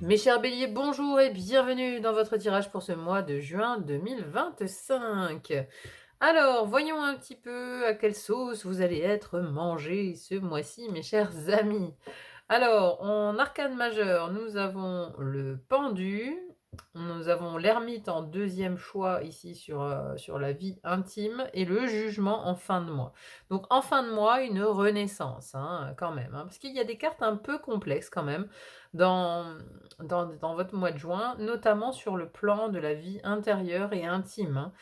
Mes chers béliers, bonjour et bienvenue dans votre tirage pour ce mois de juin 2025. Alors, voyons un petit peu à quelle sauce vous allez être mangés ce mois-ci, mes chers amis. Alors, en arcane majeur, nous avons le pendu, nous avons l'ermite en deuxième choix ici sur la vie intime et le jugement en fin de mois. Donc en fin de mois, une renaissance, hein, quand même, hein, parce qu'il y a des cartes un peu complexes quand même dans, dans votre mois de juin, notamment sur le plan de la vie intérieure et intime, hein.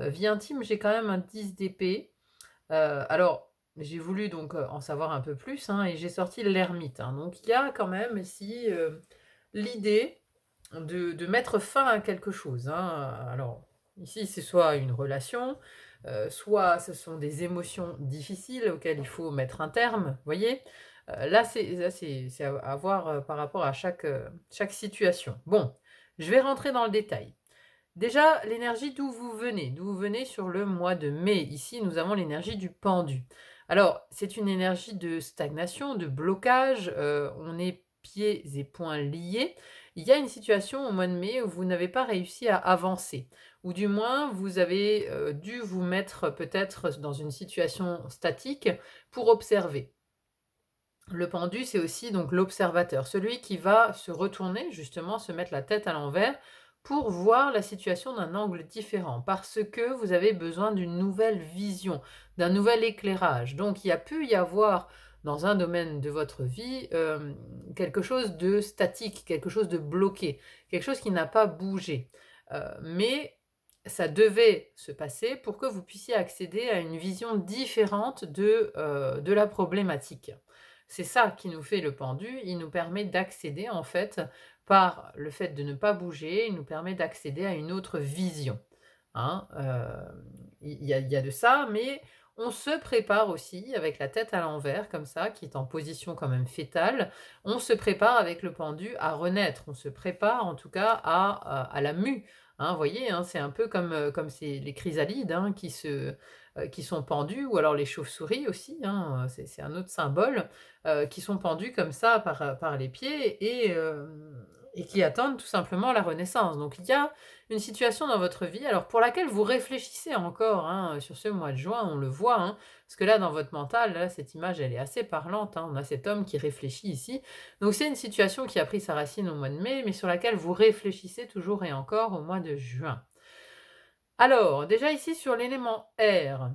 Vie intime, j'ai quand même un 10 d'épée. Alors, j'ai voulu donc, en savoir un peu plus, hein, et j'ai sorti l'ermite, hein. Donc il y a quand même ici, l'idée de mettre fin à quelque chose, hein. Alors, ici, c'est soit une relation, soit ce sont des émotions difficiles auxquelles il faut mettre un terme, voyez? Là, c'est à voir, par rapport à chaque situation. Bon, je vais rentrer dans le détail. Déjà, l'énergie d'où vous venez sur le mois de mai. Ici, nous avons l'énergie du pendu. Alors, c'est une énergie de stagnation, de blocage, on est pieds et poings liés. Il y a une situation au mois de mai où vous n'avez pas réussi à avancer, ou du moins vous avez, dû vous mettre peut-être dans une situation statique pour observer. Le pendu, c'est aussi donc l'observateur, celui qui va se retourner, justement, se mettre la tête à l'envers pour voir la situation d'un angle différent, parce que vous avez besoin d'une nouvelle vision, d'un nouvel éclairage. Donc il y a pu y avoir dans un domaine de votre vie, quelque chose de statique, quelque chose de bloqué, quelque chose qui n'a pas bougé. Mais ça devait se passer pour que vous puissiez accéder à une vision différente de la problématique. C'est ça qui nous fait le pendu, il nous permet d'accéder en fait, par le fait de ne pas bouger, il nous permet d'accéder à une autre vision, hein. Il y a de ça, mais on se prépare aussi avec la tête à l'envers comme ça, qui est en position quand même fétale. On se prépare avec le pendu à renaître, on se prépare en tout cas à la mue, hein. Vous voyez, hein, c'est un peu comme c'est les chrysalides, hein, qui sont pendus, ou alors les chauves-souris aussi, hein, c'est un autre symbole, qui sont pendus comme ça par les pieds et qui attendent tout simplement la renaissance. Donc il y a une situation dans votre vie, alors pour laquelle vous réfléchissez encore, hein, sur ce mois de juin, on le voit, hein, parce que là, dans votre mental, là, cette image, elle est assez parlante, hein. On a cet homme qui réfléchit ici. Donc c'est une situation qui a pris sa racine au mois de mai, mais sur laquelle vous réfléchissez toujours et encore au mois de juin. Alors, déjà ici sur l'élément air,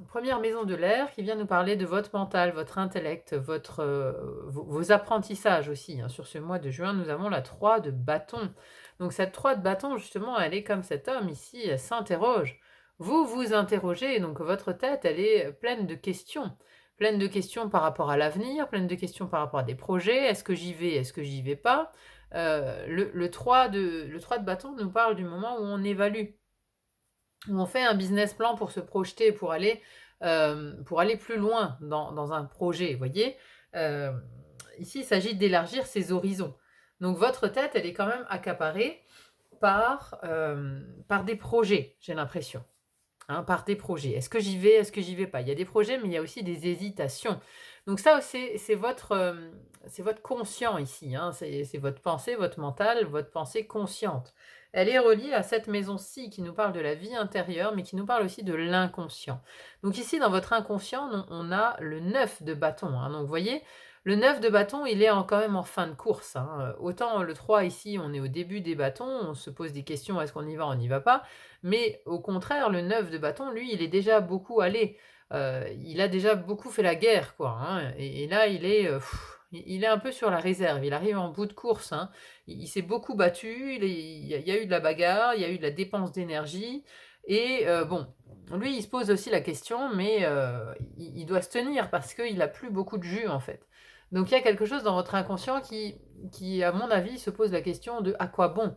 première maison de l'air qui vient nous parler de votre mental, votre intellect, vos apprentissages aussi, hein. Sur ce mois de juin, nous avons la 3 de bâton. Donc cette 3 de bâton, justement, elle est comme cet homme ici, elle s'interroge. Vous vous interrogez, donc votre tête, elle est pleine de questions. Pleine de questions par rapport à l'avenir, pleine de questions par rapport à des projets. Est-ce que j'y vais? Est-ce que j'y vais pas? Le 3 de bâton nous parle du moment où on évalue, où on fait un business plan pour se projeter, pour aller plus loin dans un projet, vous voyez? Hem, Ici, il s'agit d'élargir ses horizons. Donc votre tête, elle est quand même accaparée par des projets, j'ai l'impression, hein, par des projets. Est-ce que j'y vais? Est-ce que j'y vais pas? Il y a des projets, mais il y a aussi des hésitations. Donc ça, c'est votre conscient ici, hein, c'est votre pensée, votre mental, votre pensée consciente. Elle est reliée à cette maison-ci qui nous parle de la vie intérieure, mais qui nous parle aussi de l'inconscient. Donc ici, dans votre inconscient, on a le 9 de bâton, hein. Donc vous voyez, le 9 de bâton, il est quand même en fin de course, hein. Autant le 3 ici, on est au début des bâtons, on se pose des questions, est-ce qu'on y va, on n'y va pas? Mais au contraire, le 9 de bâton, lui, il est déjà beaucoup allé. Il a déjà beaucoup fait la guerre, quoi, hein, et là, il est un peu sur la réserve. Il arrive en bout de course, hein. Il s'est beaucoup battu, il y a eu de la bagarre, il y a eu de la dépense d'énergie et bon, lui, il se pose aussi la question, mais il doit se tenir parce qu'il a plus beaucoup de jus, en fait. Donc il y a quelque chose dans votre inconscient qui, à mon avis, se pose la question de: «À quoi bon?»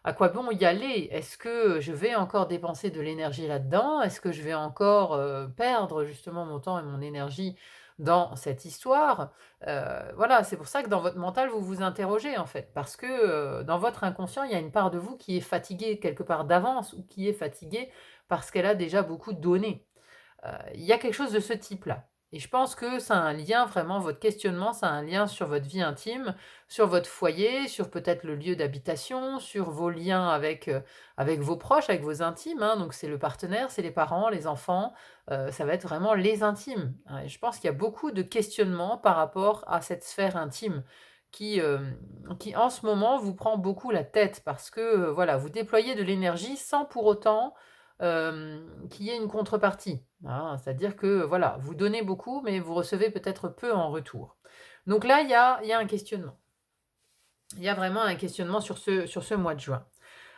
À quoi bon y aller? Est-ce que je vais encore dépenser de l'énergie là-dedans? Est-ce que je vais encore, perdre justement mon temps et mon énergie dans cette histoire? Voilà, c'est pour ça que dans votre mental, vous vous interrogez, en fait, parce que, dans votre inconscient, il y a une part de vous qui est fatiguée quelque part d'avance ou qui est fatiguée parce qu'elle a déjà beaucoup donné. Il y a quelque chose de ce type-là. Et je pense que ça a un lien vraiment, votre questionnement, ça a un lien sur votre vie intime, sur votre foyer, sur peut-être le lieu d'habitation, sur vos liens avec vos proches, avec vos intimes, hein. Donc c'est le partenaire, c'est les parents, les enfants, ça va être vraiment les intimes, hein. Et je pense qu'il y a beaucoup de questionnements par rapport à cette sphère intime qui, qui en ce moment vous prend beaucoup la tête parce que, voilà, vous déployez de l'énergie sans pour autant qu'il y ait une contrepartie, hein. C'est-à-dire que, voilà, vous donnez beaucoup, mais vous recevez peut-être peu en retour. Donc là, il y a un questionnement. Il y a vraiment un questionnement sur ce mois de juin.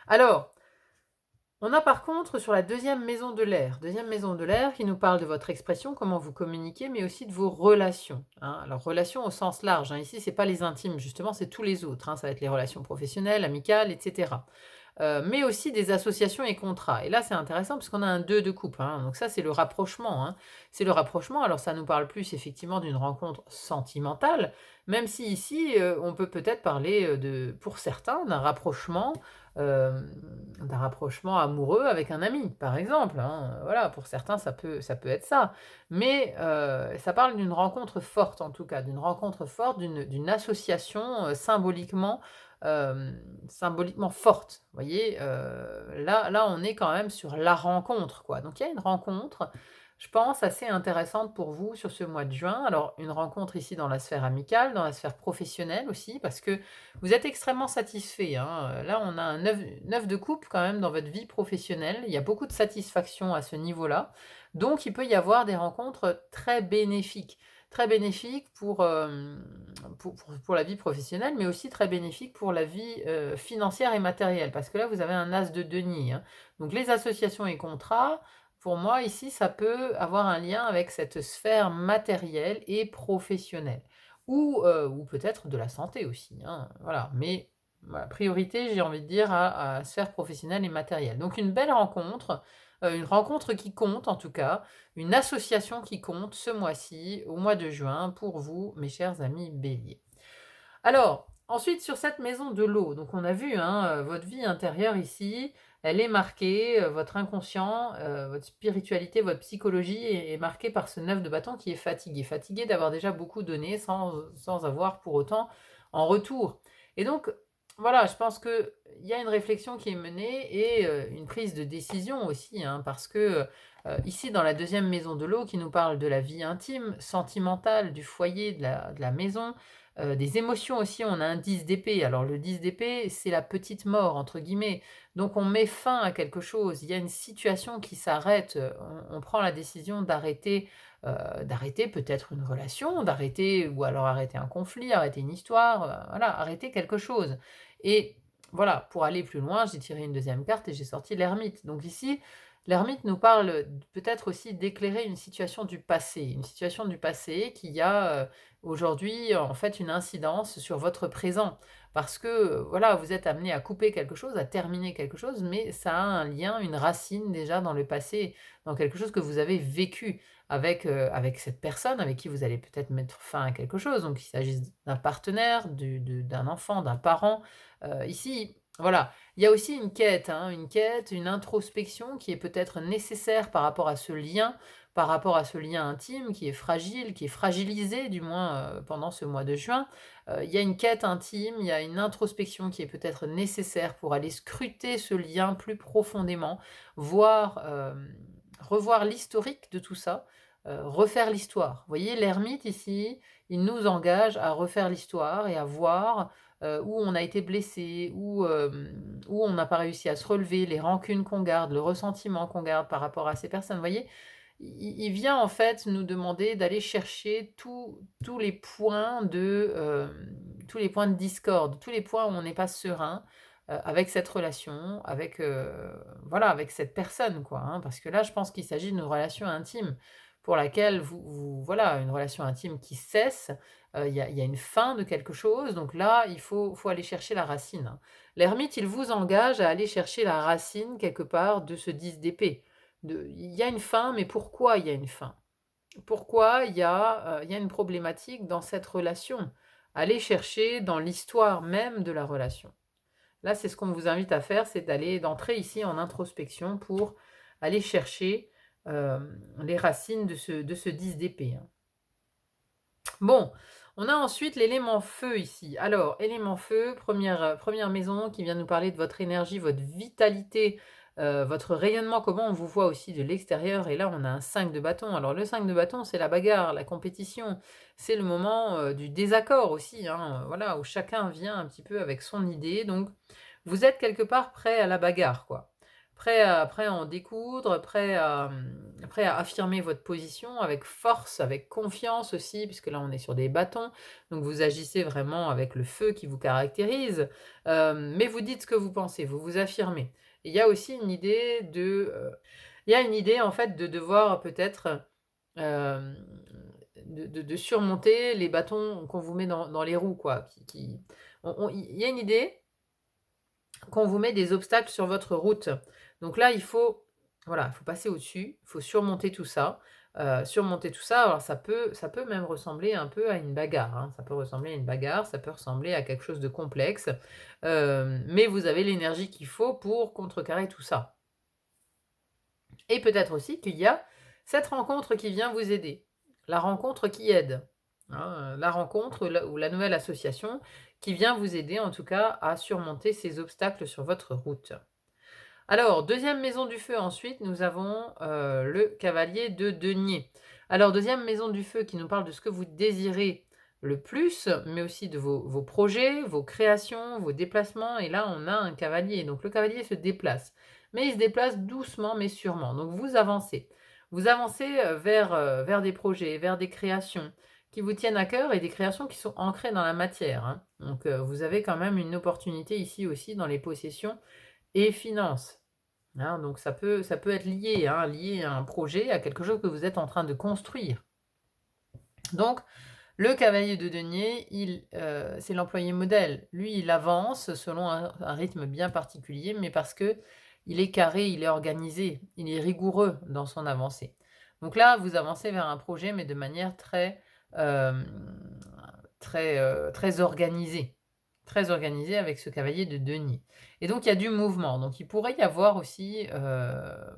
Alors, on a par contre sur la deuxième maison de l'air qui nous parle de votre expression, comment vous communiquez, mais aussi de vos relations, hein. Alors relations au sens large, hein, ici c'est pas les intimes justement, c'est tous les autres, hein, ça va être les relations professionnelles, amicales, etc. Mais aussi des associations et contrats. Et là, c'est intéressant parce qu'on a un 2 de coupe, hein, donc ça, c'est le rapprochement, hein. C'est le rapprochement, alors ça nous parle plus effectivement d'une rencontre sentimentale, même si ici, on peut peut-être parler, de pour certains, d'un rapprochement amoureux avec un ami, par exemple, hein. Voilà, pour certains, ça peut être ça. Mais, ça parle d'une rencontre forte en tout cas, d'une rencontre forte, d'une association, symboliquement forte. Vous voyez? Là, on est quand même sur la rencontre, quoi. Donc il y a une rencontre, je pense, assez intéressante pour vous sur ce mois de juin. Alors une rencontre ici dans la sphère amicale, dans la sphère professionnelle aussi, parce que vous êtes extrêmement satisfait, hein. Là, on a un 9 de coupe quand même dans votre vie professionnelle. Il y a beaucoup de satisfaction à ce niveau-là. Donc il peut y avoir des rencontres très bénéfiques. Très bénéfiques pour la vie professionnelle, mais aussi très bénéfique pour la vie, financière et matérielle. Parce que là, vous avez un as de denier, hein. Donc les associations et contrats, pour moi, ici, ça peut avoir un lien avec cette sphère matérielle et professionnelle. Ou peut-être de la santé aussi, hein, voilà. Mais voilà, priorité, j'ai envie de dire, à la sphère professionnelle et matérielle. Donc une rencontre qui compte en tout cas, une association qui compte ce mois-ci, au mois de juin, pour vous, mes chers amis Bélier. Alors, ensuite sur cette maison de l'eau, donc on a vu, hein, votre vie intérieure ici, elle est marquée, votre inconscient, votre spiritualité, votre psychologie est marquée par ce 9 de bâton qui est fatigué. Fatigué d'avoir déjà beaucoup donné sans avoir pour autant en retour. Et donc, voilà, je pense qu'il y a une réflexion qui est menée et une prise de décision aussi, hein, parce que, ici dans la deuxième maison de l'eau qui nous parle de la vie intime, sentimentale, du foyer, de la maison, des émotions aussi, on a un 10 d'épée. Alors le 10 d'épée, c'est la «petite mort» entre guillemets. Donc on met fin à quelque chose. Il y a une situation qui s'arrête, on prend la décision d'arrêter peut-être une relation, d'arrêter ou alors arrêter un conflit, arrêter une histoire, voilà, arrêter quelque chose. Et voilà, pour aller plus loin, j'ai tiré une deuxième carte et j'ai sorti l'ermite. Donc ici, l'ermite nous parle peut-être aussi d'éclairer une situation du passé qui a, aujourd'hui, en fait, une incidence sur votre présent. Parce que, voilà, vous êtes amené à couper quelque chose, à terminer quelque chose, mais ça a un lien, une racine déjà dans le passé, dans quelque chose que vous avez vécu avec cette personne avec qui vous allez peut-être mettre fin à quelque chose. Donc qu'il s'agisse d'un partenaire, d'un enfant, d'un parent. Ici, voilà, il y a aussi une quête, hein, une introspection qui est peut-être nécessaire par rapport à ce lien intime qui est fragile, qui est fragilisé du moins, pendant ce mois de juin. Il y a une quête intime, il y a une introspection qui est peut-être nécessaire pour aller scruter ce lien plus profondément, voir, revoir l'historique de tout ça, refaire l'histoire. Vous voyez, l'ermite ici, il nous engage à refaire l'histoire et à voir, où on a été blessé, où on n'a pas réussi à se relever, les rancunes qu'on garde, le ressentiment qu'on garde par rapport à ces personnes. Vous voyez? Il vient en fait nous demander d'aller chercher tous les points de discorde, tous les points où on n'est pas serein, avec cette relation, voilà, avec cette personne quoi, hein. Parce que là, je pense qu'il s'agit d'une relation intime pour laquelle voilà, une relation intime qui cesse, il y a une fin de quelque chose, donc là, il faut aller chercher la racine, hein. L'ermite, il vous engage à aller chercher la racine quelque part de ce 10 d'épée. Il y a une fin, mais pourquoi il y a une fin? Pourquoi il y a une problématique dans cette relation? Allez chercher dans l'histoire même de la relation. Là, c'est ce qu'on vous invite à faire, c'est d'entrer ici en introspection pour aller chercher, les racines de ce 10 d'épée, hein. Bon, on a ensuite l'élément feu ici. Alors, élément feu, première maison qui vient nous parler de votre énergie, votre vitalité, votre rayonnement, comment on vous voit aussi de l'extérieur. Et là, on a un 5 de bâton. Alors, le 5 de bâton, c'est la bagarre, la compétition. C'est le moment du désaccord aussi, hein, voilà, où chacun vient un petit peu avec son idée. Donc, vous êtes quelque part prêt à la bagarre, quoi. Prêt à en découdre, prêt à affirmer votre position avec force, avec confiance aussi, puisque là on est sur des bâtons, donc vous agissez vraiment avec le feu qui vous caractérise, mais vous dites ce que vous pensez, vous vous affirmez. Il y a aussi une idée il y a une idée en fait de devoir peut-être, hem, de surmonter les bâtons qu'on vous met dans les roues quoi, il y a une idée qu'on vous met des obstacles sur votre route. Donc là, voilà, il faut passer au-dessus, il faut surmonter tout ça. Alors ça peut même ressembler un peu à une bagarre, hein. Ça peut ressembler à une bagarre, ça peut ressembler à quelque chose de complexe, mais vous avez l'énergie qu'il faut pour contrecarrer tout ça. Et peut-être aussi qu'il y a cette rencontre qui vient vous aider, la rencontre qui aide, hein, la rencontre ou la nouvelle association qui vient vous aider en tout cas à surmonter ces obstacles sur votre route. Alors, deuxième maison du feu ensuite, nous avons, le cavalier de denier. Alors deuxième maison du feu qui nous parle de ce que vous désirez le plus, mais aussi de vos projets, vos créations, vos déplacements et là on a un cavalier. Donc le cavalier se déplace, mais il se déplace doucement mais sûrement. Donc vous avancez. Vous avancez, vers des projets, vers des créations qui vous tiennent à cœur et des créations qui sont ancrées dans la matière, hein. Donc, vous avez quand même une opportunité ici aussi dans les possessions et finances. Hein, donc ça peut être lié, hein, lié à un projet, à quelque chose que vous êtes en train de construire. Donc, le cavalier de denier, c'est l'employé modèle. Lui, il avance selon un rythme bien particulier, mais parce que il est carré, il est organisé, il est rigoureux dans son avancée. Donc là, vous avancez vers un projet, mais de manière euh, très organisée. Très organisée avec ce cavalier de denier. Et donc, il y a du mouvement. Donc, il pourrait y avoir aussi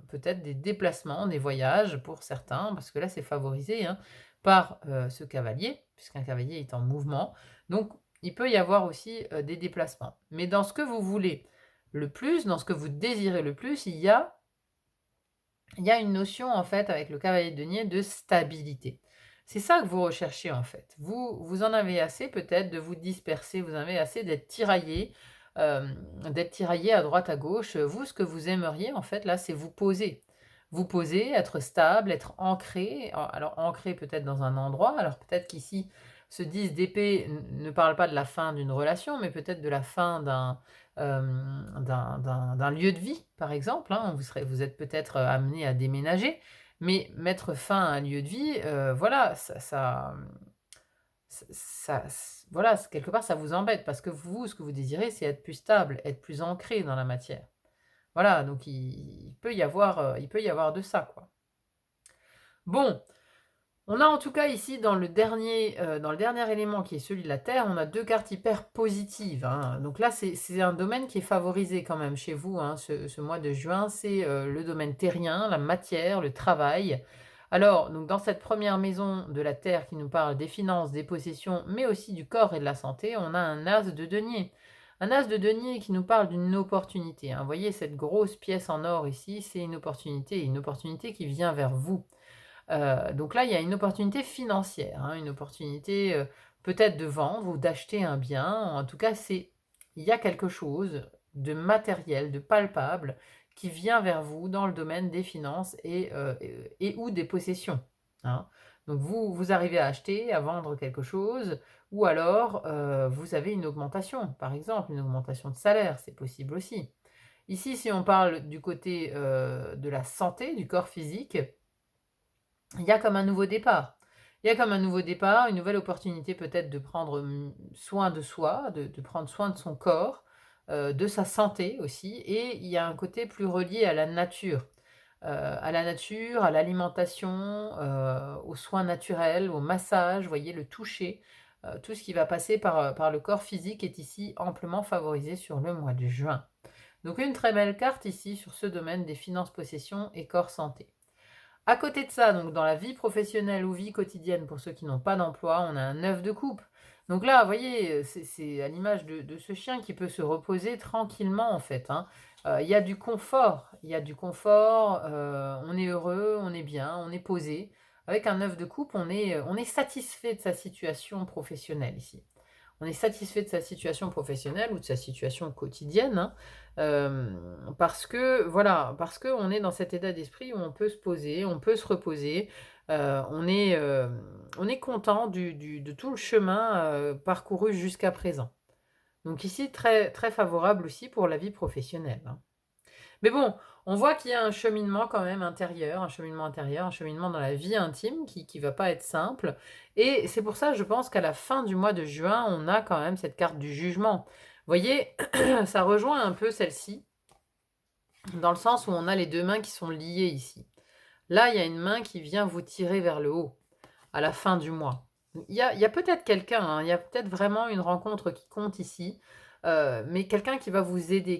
peut-être des déplacements, des voyages pour certains, parce que là, c'est favorisé, hein, par ce cavalier, puisqu'un cavalier est en mouvement. Donc, il peut y avoir aussi des déplacements. Mais dans ce que vous voulez le plus, dans ce que vous désirez le plus, il y a une notion, en fait, avec le cavalier de denier, de stabilité. C'est ça que vous recherchez, en fait. Vous en avez assez, peut-être, de vous disperser, vous en avez assez d'être tiraillé à droite, à gauche. Vous, ce que vous aimeriez, en fait, là, c'est vous poser. Vous poser, être stable, être ancré. Alors, ancré peut-être dans un endroit. Alors, peut-être qu'ici, ce 10 d'épée ne parle pas de la fin d'une relation, mais peut-être de la fin d'un lieu de vie, par exemple, hein. Vous êtes peut-être amené à déménager, mais mettre fin à un lieu de vie, voilà, voilà, quelque part, ça vous embête parce que vous, ce que vous désirez, c'est être plus stable, être plus ancré dans la matière. Voilà, donc il peut y avoir de ça, quoi. Bon, on a en tout cas ici dans le dernier élément qui est celui de la Terre, on a deux cartes hyper positives, hein. Donc là, c'est un domaine qui est favorisé quand même chez vous, hein, ce mois de juin. C'est le domaine terrien, la matière, le travail. Alors, donc dans cette première maison de la Terre qui nous parle des finances, des possessions, mais aussi du corps et de la santé, on a un as de denier. Un as de denier qui nous parle d'une opportunité, hein. Vous voyez cette grosse pièce en or ici, c'est une opportunité qui vient vers vous. Donc là, il y a une opportunité financière, hein, une opportunité, peut-être de vendre ou d'acheter un bien. En tout cas, il y a quelque chose de matériel, de palpable qui vient vers vous dans le domaine des finances et ou des possessions, hein. Donc vous arrivez à acheter, à vendre quelque chose ou alors, vous avez une augmentation, par exemple, une augmentation de salaire, c'est possible aussi. Ici, si on parle du côté, de la santé, du corps physique, il y a comme un nouveau départ. Il y a comme un nouveau départ, une nouvelle opportunité peut-être de prendre soin de soi, de prendre soin de son corps, de sa santé aussi. Et il y a un côté plus relié à la nature, à l'alimentation, aux soins naturels, au massage, vous voyez, le toucher. Tout ce qui va passer par le corps physique est ici amplement favorisé sur le mois de juin. Donc une très belle carte ici sur ce domaine des finances, possessions et corps santé. À côté de ça, donc dans la vie professionnelle ou vie quotidienne, pour ceux qui n'ont pas d'emploi, on a un 9 de coupe. Donc là, vous voyez, c'est à l'image de ce chien qui peut se reposer tranquillement en fait, hein. Il y a du confort, on est heureux, on est bien, on est posé. Avec un 9 de coupe, on est satisfait de sa situation professionnelle ici. On est satisfait de sa situation professionnelle ou de sa situation quotidienne, hein, parce que voilà, parce qu'on est dans cet état d'esprit où on peut se poser, on peut se reposer, on est content de tout le chemin, parcouru jusqu'à présent. Donc ici, très très favorable aussi pour la vie professionnelle, hein. Mais bon, on voit qu'il y a un cheminement quand même intérieur, un cheminement dans la vie intime qui va pas être simple. Et c'est pour ça, je pense qu'à la fin du mois de juin, on a quand même cette carte du jugement. Vous voyez, ça rejoint un peu celle-ci, dans le sens où on a les deux mains qui sont liées ici. Là, il y a une main qui vient vous tirer vers le haut à la fin du mois. Il y a peut-être quelqu'un, hein, il y a peut-être vraiment une rencontre qui compte ici, mais quelqu'un qui va vous aider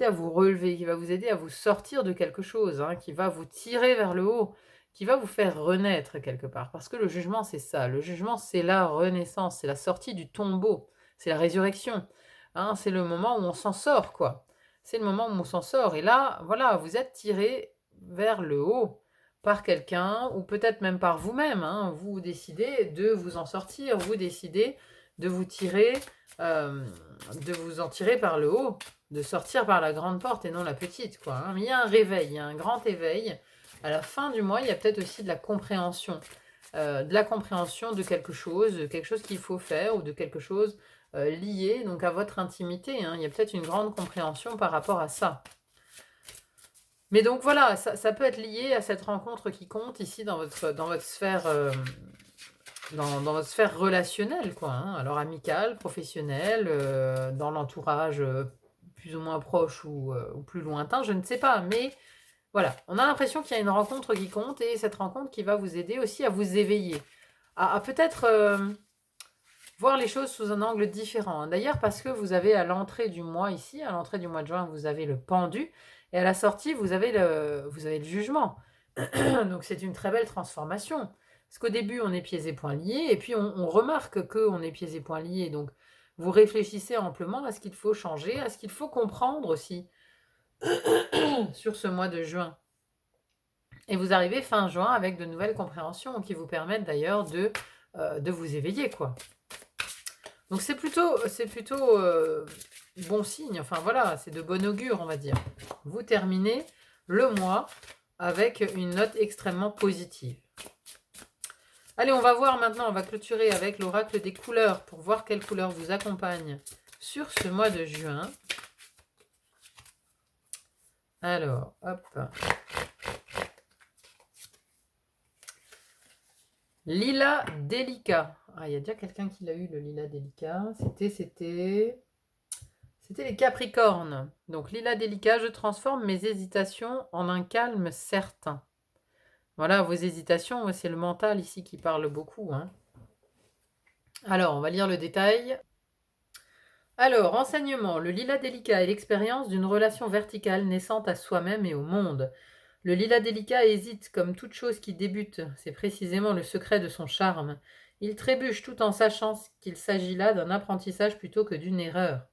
à vous relever, qui va vous aider à vous sortir de quelque chose, hein, qui va vous tirer vers le haut, qui va vous faire renaître quelque part. Parce que le jugement, c'est ça. Le jugement, c'est la renaissance, c'est la sortie du tombeau, c'est la résurrection, hein, c'est le moment où on s'en sort, quoi. C'est le moment où on s'en sort. Et là, voilà, vous êtes tiré vers le haut par quelqu'un ou peut-être même par vous-même, hein. Vous décidez de vous en sortir, vous décidez de vous tirer, de vous en tirer par le haut, de sortir par la grande porte et non la petite, quoi, hein. Mais il y a un réveil, il y a un grand éveil. À la fin du mois, il y a peut-être aussi de la compréhension de quelque chose qu'il faut faire ou de quelque chose lié donc à votre intimité, hein. Il y a peut-être une grande compréhension par rapport à ça. Mais donc voilà, ça peut être lié à cette rencontre qui compte ici dans votre sphère, dans votre sphère relationnelle, quoi, hein. Alors amicale, professionnelle, dans l'entourage plus ou moins proche ou plus lointain, je ne sais pas. Mais voilà, on a l'impression qu'il y a une rencontre qui compte et cette rencontre qui va vous aider aussi à vous éveiller, à peut-être voir les choses sous un angle différent, hein. D'ailleurs, parce que vous avez à l'entrée du mois ici, à l'entrée du mois de juin, vous avez le pendu, et à la sortie, vous avez le jugement. Donc c'est une très belle transformation. Parce qu'au début, on est pieds et poings liés, et puis on remarque qu'on est pieds et poings liés. Donc vous réfléchissez amplement à ce qu'il faut changer, à ce qu'il faut comprendre aussi sur ce mois de juin. Et vous arrivez fin juin avec de nouvelles compréhensions qui vous permettent d'ailleurs de vous éveiller, quoi. Donc c'est plutôt bon signe, enfin voilà, c'est de bon augure, on va dire. Vous terminez le mois avec une note extrêmement positive. Allez, on va voir maintenant, on va clôturer avec l'oracle des couleurs pour voir quelle couleur vous accompagne sur ce mois de juin. Alors, hop. Lilas délicat. Ah, il y a déjà quelqu'un qui l'a eu, le lilas délicat. C'était les Capricornes. Donc, lilas délicat, je transforme mes hésitations en un calme certain. Voilà, vos hésitations, c'est le mental ici qui parle beaucoup, hein. Alors, on va lire le détail. Alors, enseignement. Le lilas délicat est l'expérience d'une relation verticale naissante à soi-même et au monde. Le lilas délicat hésite comme toute chose qui débute, c'est précisément le secret de son charme. Il trébuche tout en sachant qu'il s'agit là d'un apprentissage plutôt que d'une erreur.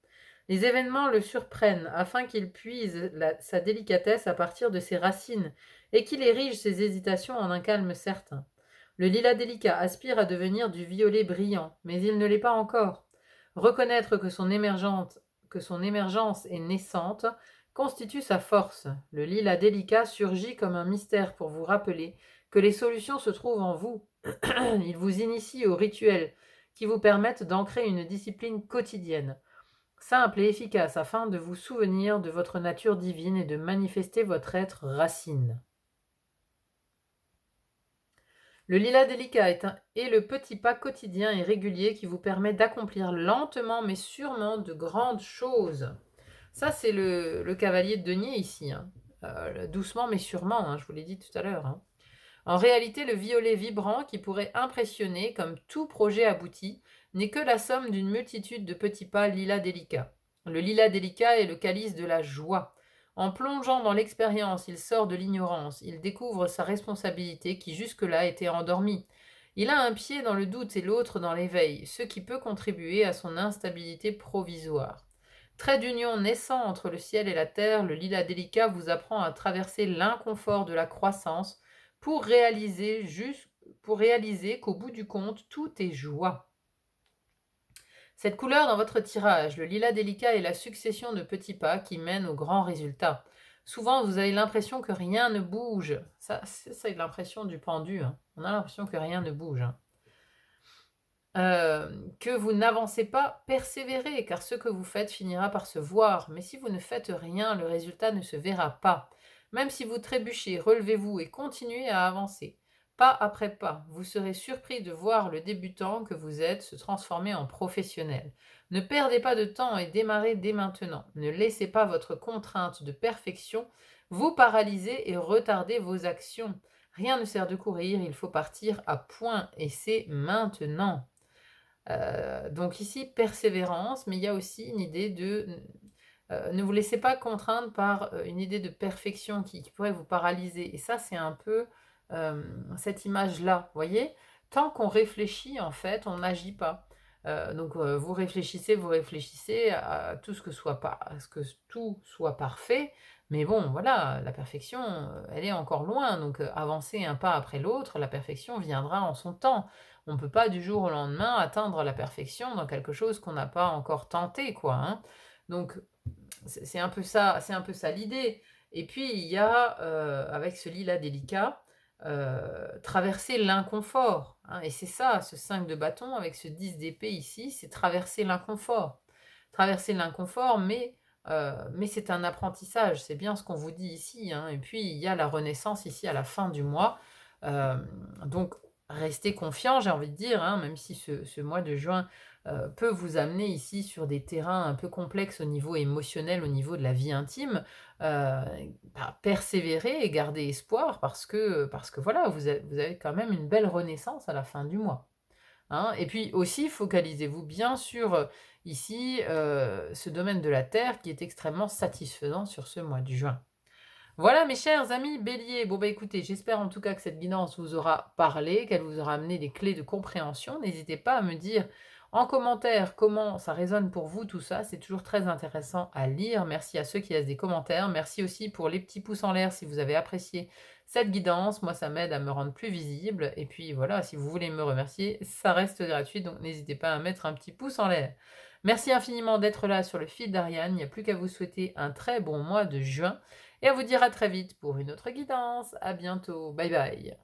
Les événements le surprennent afin qu'il puise sa délicatesse à partir de ses racines et qu'il érige ses hésitations en un calme certain. Le lilas délicat aspire à devenir du violet brillant, mais il ne l'est pas encore. Reconnaître que son émergence est naissante constitue sa force. Le lilas délicat surgit comme un mystère pour vous rappeler que les solutions se trouvent en vous. Il vous initie aux rituels qui vous permettent d'ancrer une discipline quotidienne, simple et efficace, afin de vous souvenir de votre nature divine et de manifester votre être racine. Le lilas délicat est le petit pas quotidien et régulier qui vous permet d'accomplir lentement mais sûrement de grandes choses. Ça, c'est le cavalier de denier ici, hein. Doucement mais sûrement, hein, je vous l'ai dit tout à l'heure, hein. En réalité, le violet vibrant, qui pourrait impressionner comme tout projet abouti, n'est que la somme d'une multitude de petits pas lilas délicats. Le lilas délicat est le calice de la joie. En plongeant dans l'expérience, il sort de l'ignorance, il découvre sa responsabilité qui jusque-là était endormie. Il a un pied dans le doute et l'autre dans l'éveil, ce qui peut contribuer à son instabilité provisoire. Trait d'union naissant entre le ciel et la terre, le lilas délicat vous apprend à traverser l'inconfort de la croissance pour réaliser qu'au bout du compte, tout est joie. Cette couleur dans votre tirage, le lilas délicat, est la succession de petits pas qui mènent au grand résultat. Souvent, vous avez l'impression que rien ne bouge. Ça, c'est l'impression du pendu, hein. On a l'impression que rien ne bouge, hein. Que vous n'avancez pas, persévérez, car ce que vous faites finira par se voir. Mais si vous ne faites rien, le résultat ne se verra pas. Même si vous trébuchez, relevez-vous et continuez à avancer. Pas après pas, vous serez surpris de voir le débutant que vous êtes se transformer en professionnel. Ne perdez pas de temps et démarrez dès maintenant. Ne laissez pas votre contrainte de perfection vous paralyser et retarder vos actions. Rien ne sert de courir, il faut partir à point et c'est maintenant. Donc ici, persévérance, mais il y a aussi une idée de ne vous laissez pas contraindre par une idée de perfection qui pourrait vous paralyser. Et ça, c'est un peu cette image-là, vous voyez? Tant qu'on réfléchit, en fait, on n'agit pas. Donc vous réfléchissez à tout ce que soit pas, à ce que tout soit parfait. Mais bon, voilà, la perfection, elle est encore loin. Donc avancez un pas après l'autre, la perfection viendra en son temps. On ne peut pas du jour au lendemain atteindre la perfection dans quelque chose qu'on n'a pas encore tenté, quoi, hein. Donc c'est un peu ça, l'idée. Et puis il y a, avec ce lilas délicat, traverser l'inconfort, hein, et c'est ça, ce 5 de bâton avec ce 10 d'épée ici, c'est traverser l'inconfort. Traverser l'inconfort, mais c'est un apprentissage, c'est bien ce qu'on vous dit ici, hein. Et puis il y a la renaissance ici à la fin du mois. Donc restez confiants, j'ai envie de dire, hein, même si ce mois de juin peut vous amener ici sur des terrains un peu complexes au niveau émotionnel, au niveau de la vie intime. Persévérer et garder espoir parce que voilà, vous avez quand même une belle renaissance à la fin du mois, hein. Et puis aussi, focalisez-vous bien sur ici ce domaine de la terre qui est extrêmement satisfaisant sur ce mois de juin. Voilà mes chers amis béliers, bon bah écoutez, j'espère en tout cas que cette guidance vous aura parlé, qu'elle vous aura amené des clés de compréhension. N'hésitez pas à me dire en commentaire comment ça résonne pour vous tout ça, c'est toujours très intéressant à lire. Merci à ceux qui laissent des commentaires, merci aussi pour les petits pouces en l'air si vous avez apprécié cette guidance, moi ça m'aide à me rendre plus visible. Et puis voilà, si vous voulez me remercier, ça reste gratuit, donc n'hésitez pas à mettre un petit pouce en l'air. Merci infiniment d'être là sur le fil d'Ariane, il n'y a plus qu'à vous souhaiter un très bon mois de juin et à vous dire à très vite pour une autre guidance. À bientôt. Bye bye.